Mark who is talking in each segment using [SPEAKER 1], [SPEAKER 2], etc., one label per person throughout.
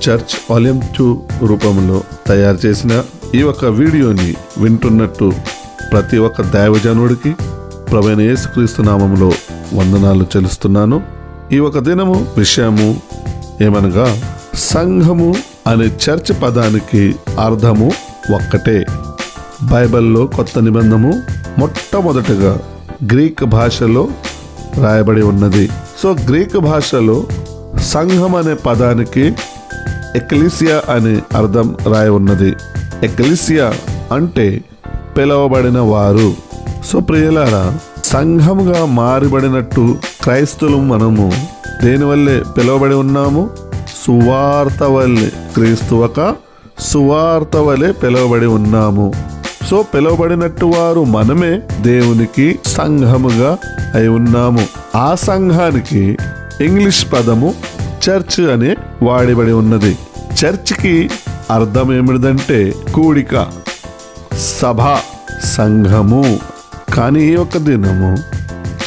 [SPEAKER 1] Church volume 2 రూపంలో తయారు చేసిన ఈ ఒక వీడియోని వింటున్నట్టు ప్రతి ఒక్క దైవజనుడికి ప్రభువైన యేసుక్రీస్తు నామములో వందనాలు చెల్లిస్తున్నాను. ఈ ఒక దినము విషయము ఏమనగా, సంఘము అనే చర్చ్ పదానికి అర్థము ఒక్కటే. బైబిల్లో కొత్త నిబంధనము మొట్టమొదటగా గ్రీక్ భాషలో రాయబడి ఉన్నది. సో గ్రీక్ భాషలో సంఘం అనే పదానికి ఎక్లీసియా అనే అర్థం రాయ ఉన్నది. ఎక్లీసియా అంటే పిలవబడిన వారు. సో ప్రియులారా, సంఘముగా మారిబడినట్టు క్రైస్తవులు మనము దేనివల్లే పిలువబడి ఉన్నాము? సువార్త వల్లే. క్రీస్తు ఒక సువార్త వలె పిలువబడి ఉన్నాము. సో పిలువబడినట్టు వారు మనమే దేవునికి సంఘముగా అయి ఉన్నాము. ఆ సంఘానికి ఇంగ్లీష్ పదము చర్చ్ అని వాడబడి ఉన్నది. చర్చ్కి అర్థం ఏమిటంటే కూడిక, సభ, సంఘము. కానీ ఈ ఒక దినము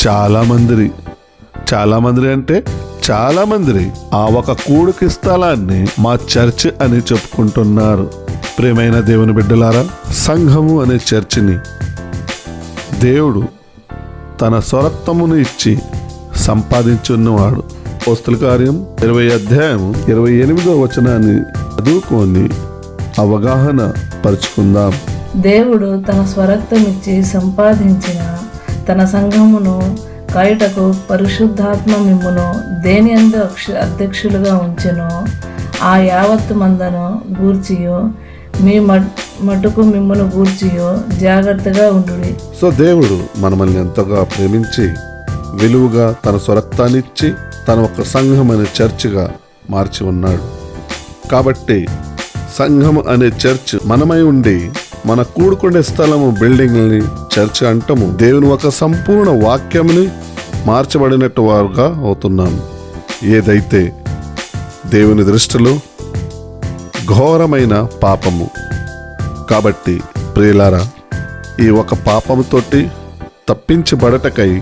[SPEAKER 1] చాలా మంది అంటే చాలా మంది ఆ ఒక కూడిక స్థలాన్ని మా చర్చ్ అని చెప్పుకుంటున్నారు. ప్రియమైన దేవుని బిడ్డలారా, సంఘము అనే చర్చిని దేవుడు తన స్వరక్తమును ఇచ్చి సంపాదించున్నవాడు. అపోస్తల కార్యం 20 అధ్యాయం 28వ వచనాన్ని చదువుకొని అవగాహన పరుచుకుందాం.
[SPEAKER 2] దేవుడు తన స్వరక్తమిచ్చి సంపాదించిన తన సంఘమును కాయుటకు పరిశుద్ధాత్మ మిమ్మును దేని యందు అధ్యక్షులుగా ఉంచెను. ఆ యావత్తు మందను గూర్చియో మీ మటుకు మిమ్మును గూర్చియో జాగ్రత్తగా ఉండుడి.
[SPEAKER 1] సో దేవుడు మనల్ని ఎంతగా ప్రేమించి విలువగా తన స్వరక్తాన్నిచ్చి తన ఒక సంఘం అనే చర్చ్గా మార్చి ఉన్నాడు. కాబట్టి సంఘం అనే చర్చ్ మనమై ఉండి మన కూడుకునే స్థలము బిల్డింగ్ని చర్చ్ అంటాము. దేవుని ఒక సంపూర్ణ వాక్యముని మార్చబడినట్టు వారుగా అవుతున్నాము. ఏదైతే దేవుని దృష్టిలో ఘోరమైన పాపము. కాబట్టి ప్రియులారా, ఈ ఒక పాపముతోటి తప్పించబడటకై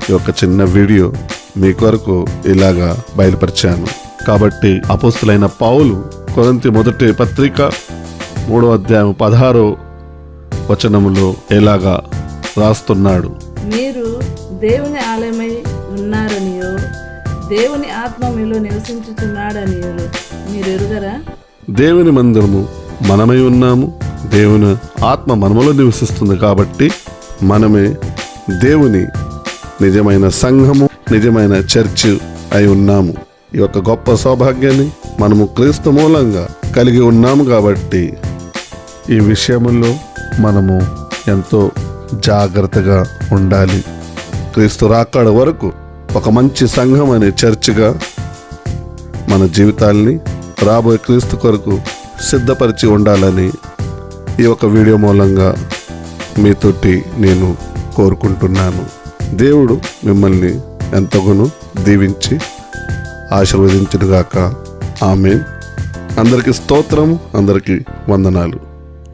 [SPEAKER 1] ఈ ఒక చిన్న వీడియో మీ కొరకు ఇలాగా బయలుపరిచాను. కాబట్టి అపోస్తులైన పౌలు కొరింథీ మొదటి పత్రిక 3వ అధ్యాయం 16వ వచనములో ఎలాగా రాస్తున్నాడు?
[SPEAKER 2] మీరు దేవుని ఆలయమై ఉన్నారనియో దేవుని ఆత్మ మీలో నివసించుచున్నాడనియో మీరు ఎరుగరా? దేవుని
[SPEAKER 1] మందిరము మనమై ఉన్నాము. దేవుని ఆత్మ మనములో నివసిస్తుంది. కాబట్టి మనమే దేవుని నిజమైన సంఘము, నిజమైన చర్చ్ అయి ఉన్నాము. ఈ యొక్క గొప్ప సౌభాగ్యాన్ని మనము క్రీస్తు మూలంగా కలిగి ఉన్నాము. కాబట్టి ఈ విషయముల్లో మనము ఎంతో జాగ్రత్తగా ఉండాలి. క్రీస్తు రాకడ వరకు ఒక మంచి సంఘం అనే చర్చ్గా మన జీవితాల్ని రాబోయే క్రీస్తు కొరకు సిద్ధపరిచి ఉండాలని ఈ యొక్క వీడియో మూలంగా మీతోటి నేను కోరుకుంటున్నాను. దేవుడు మిమ్మల్ని ఎంతగానో దీవించి ఆశీర్వదించునుగాక. ఆమేన్. అందరికీ స్తోత్రం, అందరికీ వందనాలు.